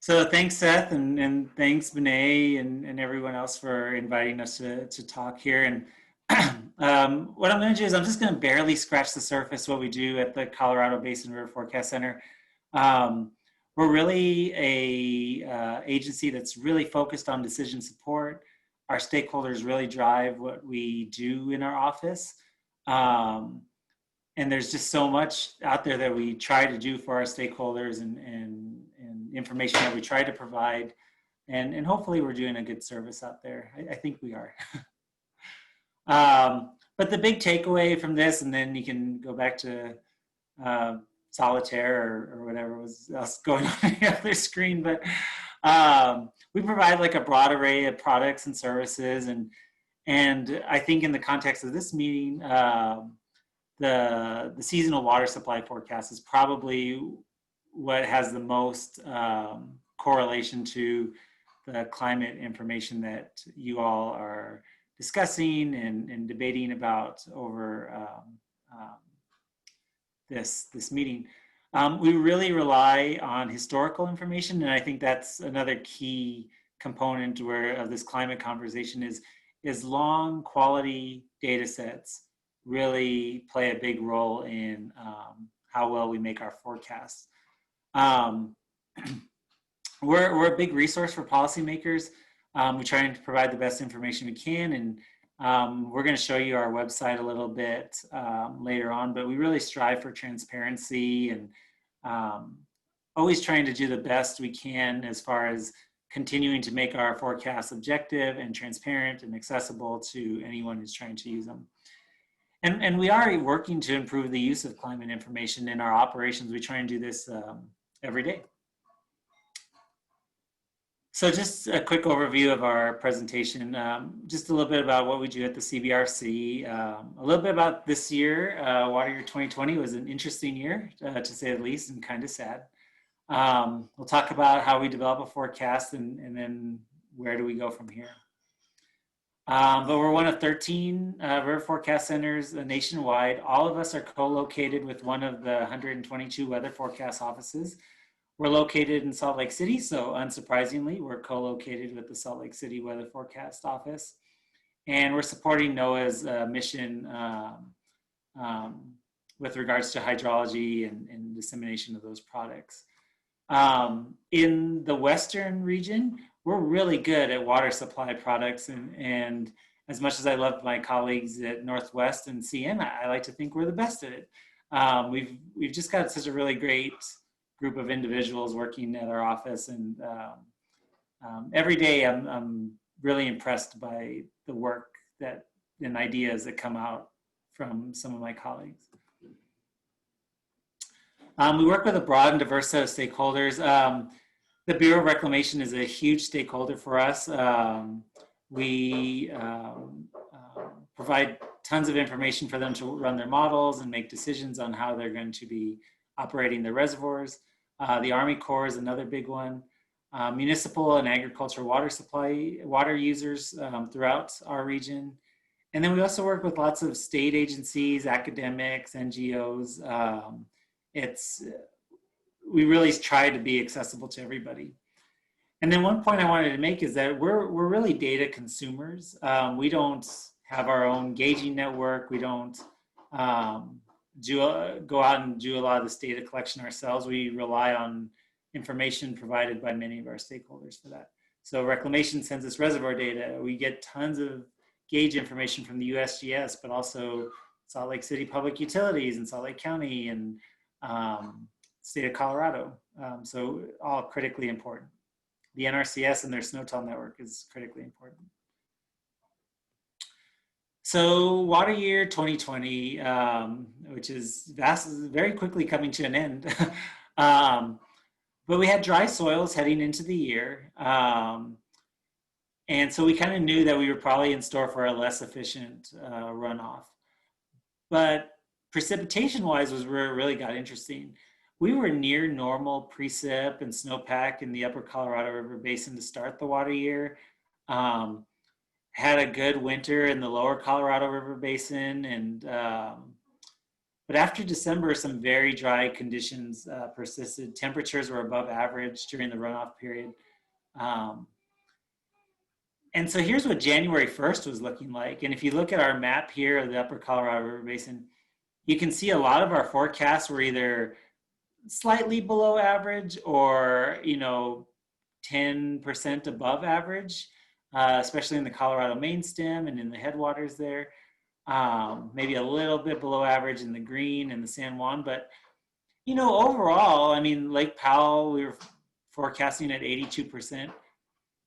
So thanks, Seth, and thanks, Benay, and everyone else for inviting us to talk here. And what I'm going to do is I'm just going to barely scratch the surface what we do at the Colorado Basin River Forecast Center. Um, we're really a agency that's really focused on decision support. Our stakeholders really drive what we do in our office. Um, and there's just so much out there that we try to do for our stakeholders and information that we try to provide. And hopefully we're doing a good service out there. I think we are. But the big takeaway from this, and then you can go back to solitaire or whatever was else going on the other screen, but we provide like a broad array of products and services. And I think in the context of this meeting, the seasonal water supply forecast is probably what has the most correlation to the climate information that you all are discussing and debating about over this meeting. We really rely on historical information, and I think that's another key component of this climate conversation is long quality data sets really play a big role in how well we make our forecasts. We're a big resource for policymakers. We try and provide the best information we can, and we're going to show you our website a little bit later on, but we really strive for transparency and always trying to do the best we can as far as continuing to make our forecasts objective and transparent and accessible to anyone who's trying to use them. And we are working to improve the use of climate information in our operations. We try and do this every day. So just a quick overview of our presentation, just a little bit about what we do at the CBRC, a little bit about this year. Water year 2020 was an interesting year, to say the least, and kind of sad. We'll talk about how we develop a forecast and then where do we go from here. But we're one of 13 river forecast centers nationwide. All of us are co-located with one of the 122 weather forecast offices. We're located in Salt Lake City, so unsurprisingly, we're co-located with the Salt Lake City Weather Forecast Office. And we're supporting NOAA's mission with regards to hydrology and dissemination of those products. In the Western region, we're really good at water supply products, and as much as I love my colleagues at Northwest and CN, I like to think we're the best at it. We've just got such a really great group of individuals working at our office, and every day I'm really impressed by the work and ideas that come out from some of my colleagues. We work with a broad and diverse set of stakeholders. The Bureau of Reclamation is a huge stakeholder for us. We provide tons of information for them to run their models and make decisions on how they're going to be operating their reservoirs. The Army Corps is another big one. Municipal and agricultural water users throughout our region. And then we also work with lots of state agencies, academics, NGOs. We really try to be accessible to everybody. And then one point I wanted to make is that we're really data consumers. We don't have our own gauging network. We don't go out and do a lot of this data collection ourselves. We rely on information provided by many of our stakeholders for that. So Reclamation sends us reservoir data. We get tons of gauge information from the USGS, but also Salt Lake City Public Utilities and Salt Lake County and state of Colorado. So all critically important. The NRCS and their Snowtell network is critically important. So water year 2020, which is very quickly coming to an end. But we had dry soils heading into the year. And so we kind of knew that we were probably in store for a less efficient runoff. But precipitation-wise was where it really got interesting. We were near normal precip and snowpack in the upper Colorado River Basin to start the water year. Had a good winter in the lower Colorado River Basin, and But after December, some very dry conditions persisted. Temperatures were above average during the runoff period. Um, and so here's what January 1st was looking like. And if you look at our map here of the Upper Colorado River Basin, you can see a lot of our forecasts were either slightly below average or, 10% above average, especially in the Colorado main stem and in the headwaters there. Maybe a little bit below average in the Green and the San Juan. But, overall, I mean, Lake Powell, we were forecasting at 82%.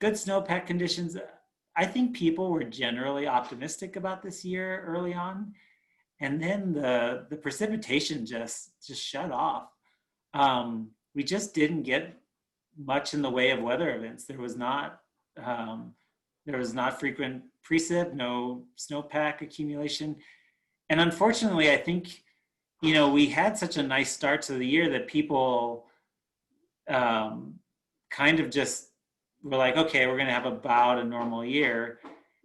Good snowpack conditions. I think people were generally optimistic about this year early on. And then the precipitation just shut off. We just didn't get much in the way of weather events. There was not frequent precip, no snowpack accumulation. And unfortunately, I think, we had such a nice start to the year that people kind of just were like, okay, we're going to have about a normal year.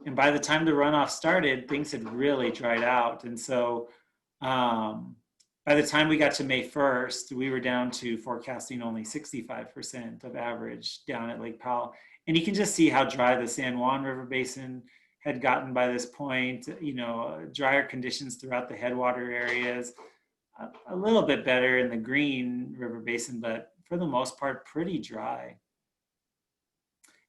And by the time the runoff started, things had really dried out. And so by the time we got to May 1st, we were down to forecasting only 65% of average down at Lake Powell. And you can just see how dry the San Juan River Basin had gotten by this point, drier conditions throughout the headwater areas, a little bit better in the Green River Basin, but for the most part, pretty dry.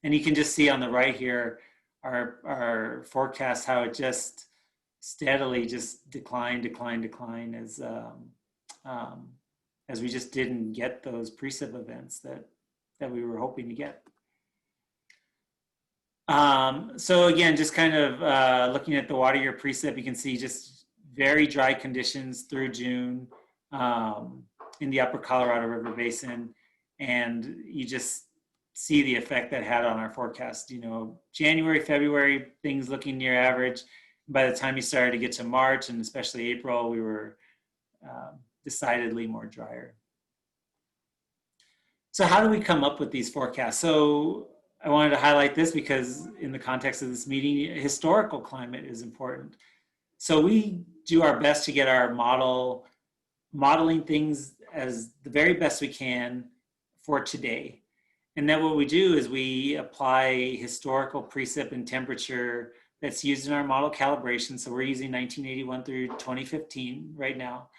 And you can just see on the right here, our forecast, how it just steadily just decline as we just didn't get those precip events that we were hoping to get. So again, just kind of looking at the water year precip, you can see just very dry conditions through June in the Upper Colorado River Basin, and you just see the effect that had on our forecast. January, February, things looking near average. By the time you started to get to March and especially April, we were decidedly more drier. So how do we come up with these forecasts? So I wanted to highlight this because in the context of this meeting, historical climate is important. So we do our best to get our modeling things as the very best we can for today. And then what we do is we apply historical precip and temperature that's used in our model calibration. So we're using 1981 through 2015 right now.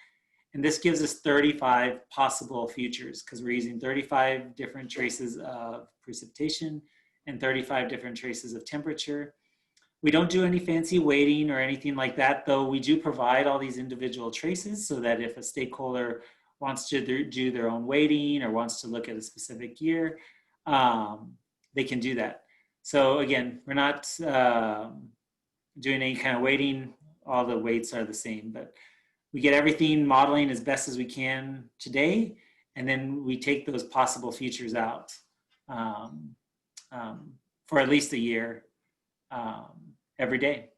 And this gives us 35 possible futures because we're using 35 different traces of precipitation and 35 different traces of temperature. We don't do any fancy weighting or anything like that, though we do provide all these individual traces so that if a stakeholder wants to do their own weighting or wants to look at a specific year, they can do that. So again, we're not doing any kind of weighting. All the weights are the same, but we get everything modeling as best as we can today, and then we take those possible futures out for at least a year every day.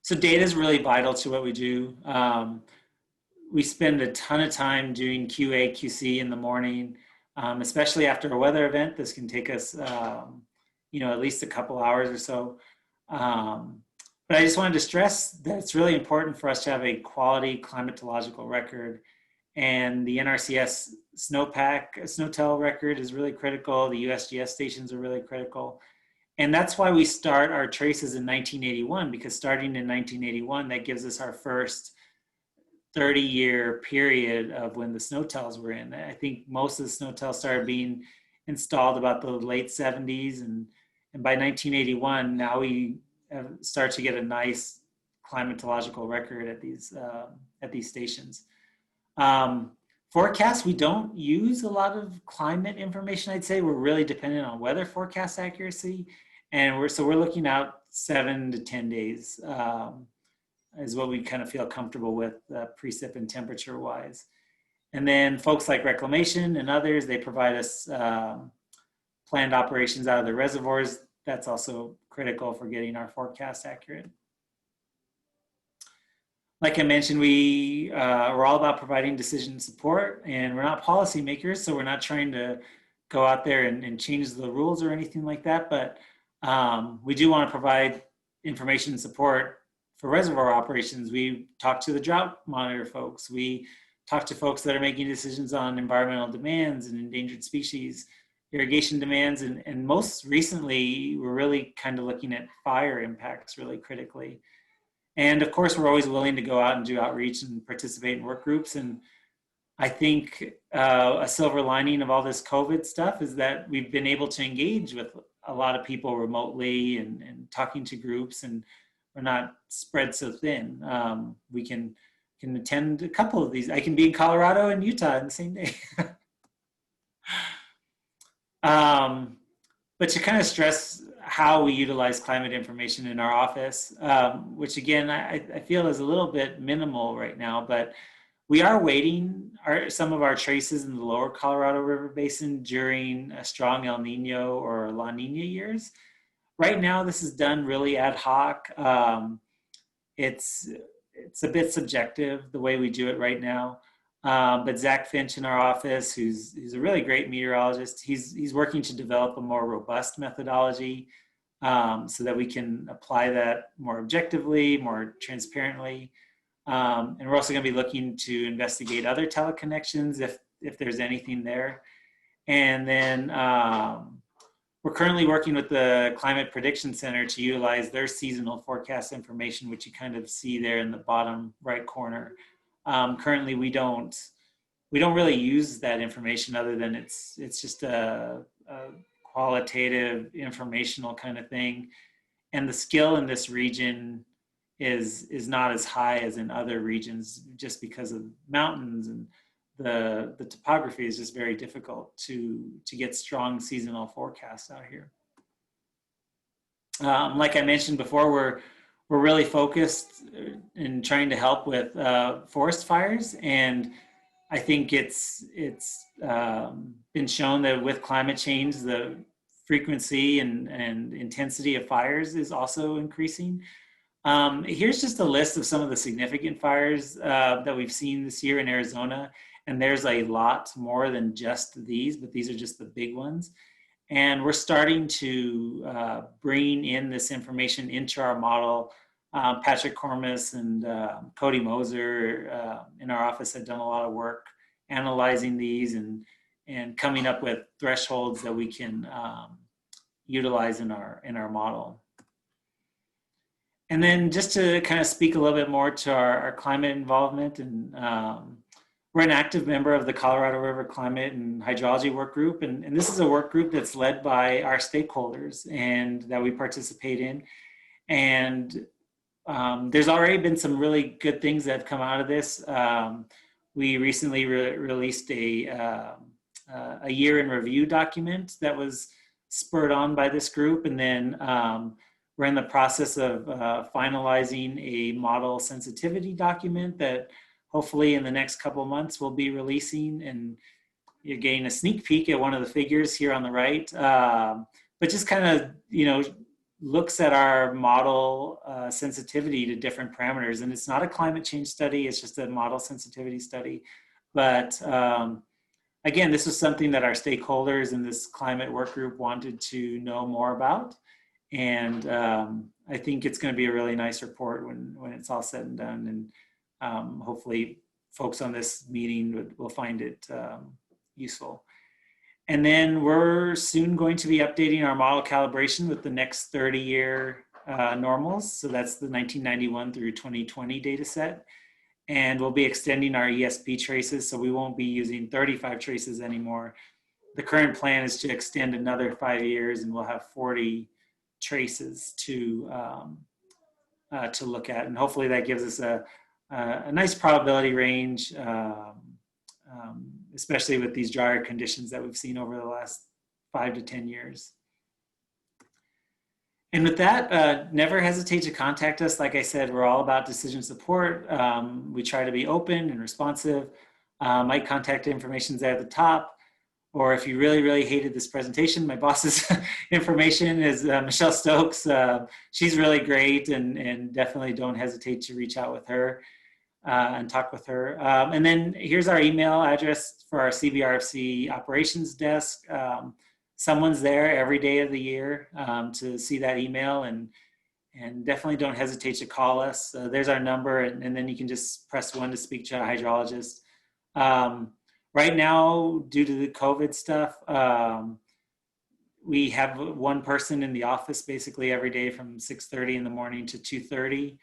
So data is really vital to what we do. We spend a ton of time doing QA, QC in the morning, especially after a weather event. This can take us, at least a couple hours or so. But I just wanted to stress that it's really important for us to have a quality climatological record. And the NRCS snowtel record is really critical. The USGS stations are really critical. And that's why we start our traces in 1981, because starting in 1981, that gives us our first 30-year period of when the snowtels were in. I think most of the snowtels started being installed about the late 70s. And by 1981, now we start to get a nice climatological record at these stations. Forecasts, we don't use a lot of climate information, I'd say. We're really dependent on weather forecast accuracy. And we're looking out 7 to 10 days is what we kind of feel comfortable with precip and temperature wise. And then folks like Reclamation and others, they provide us planned operations out of the reservoirs. That's also critical for getting our forecast accurate. Like I mentioned, we're all about providing decision support, and we're not policymakers, so we're not trying to go out there and change the rules or anything like that, but we do want to provide information and support for reservoir operations, we talk to the drought monitor folks. We talk to folks that are making decisions on environmental demands and endangered species, irrigation demands, and most recently, we're really kind of looking at fire impacts really critically. And of course, we're always willing to go out and do outreach and participate in work groups. And I think a silver lining of all this COVID stuff is that we've been able to engage with a lot of people remotely and talking to groups, and we're not spread so thin. We can attend a couple of these. I can be in Colorado and Utah in the same day. But to kind of stress how we utilize climate information in our office, which again, I feel is a little bit minimal right now, but we are waiting some of our traces in the lower Colorado River Basin during a strong El Nino or La Nina years. Right now, this is done really ad hoc. It's a bit subjective the way we do it right now. But Zach Finch in our office, who's a really great meteorologist, he's working to develop a more robust methodology so that we can apply that more objectively, more transparently. And we're also going to be looking to investigate other teleconnections if there's anything there. And then we're currently working with the Climate Prediction Center to utilize their seasonal forecast information, which you kind of see there in the bottom right corner. Currently, we don't really use that information other than it's just a qualitative, informational kind of thing. And the skill in this region is not as high as in other regions, just because of mountains, and the topography is just very difficult to get strong seasonal forecasts out here. Like I mentioned before, we're really focused in trying to help with forest fires, and I think it's been shown that with climate change, the frequency and intensity of fires is also increasing. Here's just a list of some of the significant fires that we've seen this year in Arizona. And there's a lot more than just these, but these are just the big ones. And we're starting to bring in this information into our model. Patrick Cormus and Cody Moser in our office have done a lot of work analyzing these and coming up with thresholds that we can utilize in our model. And then just to kind of speak a little bit more to our climate involvement, and we're an active member of the Colorado River Climate and Hydrology Work Group. And this is a work group that's led by our stakeholders and that we participate in. And there's already been some really good things that have come out of this. We recently released a year in review document that was spurred on by this group. And then we're in the process of finalizing a model sensitivity document that hopefully in the next couple of months we'll be releasing, and you're getting a sneak peek at one of the figures here on the right. But just kind of, looks at our model sensitivity to different parameters. And it's not a climate change study, it's just a model sensitivity study. But again, this was something that our stakeholders in this climate work group wanted to know more about. And I think it's going to be a really nice report when it's all said and done. And hopefully folks on this meeting will find it useful. And then we're soon going to be updating our model calibration with the next 30-year normals. So that's the 1991 through 2020 data set. And we'll be extending our ESP traces, so we won't be using 35 traces anymore. The current plan is to extend another 5 years, and we'll have 40 traces to look at. And hopefully that gives us a nice probability range, especially with these drier conditions that we've seen over the last 5 to 10 years. And with that, never hesitate to contact us. Like I said, we're all about decision support. We try to be open and responsive. My contact information is at the top. Or if you really, really hated this presentation, my boss's information is Michelle Stokes. She's really great, and definitely don't hesitate to reach out with her and talk with her. And then here's our email address for our CBRFC operations desk. Someone's there every day of the year to see that email and And definitely don't hesitate to call us. There's our number, and then you can just press 1 to speak to a hydrologist. Right now, due to the COVID stuff, we have one person in the office basically every day from 6:30 in the morning to 2:30.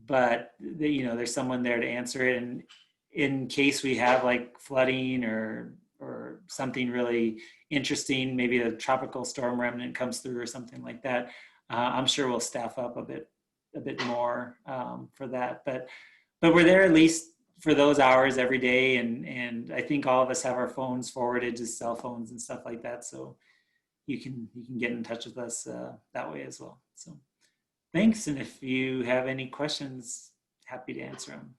But there's someone there to answer it, and in case we have like flooding or something really interesting, maybe a tropical storm remnant comes through or something like that, I'm sure we'll staff up a bit more for that. But we're there at least for those hours every day, and I think all of us have our phones forwarded to cell phones and stuff like that, so you can get in touch with us that way as well. So thanks, and if you have any questions, happy to answer them.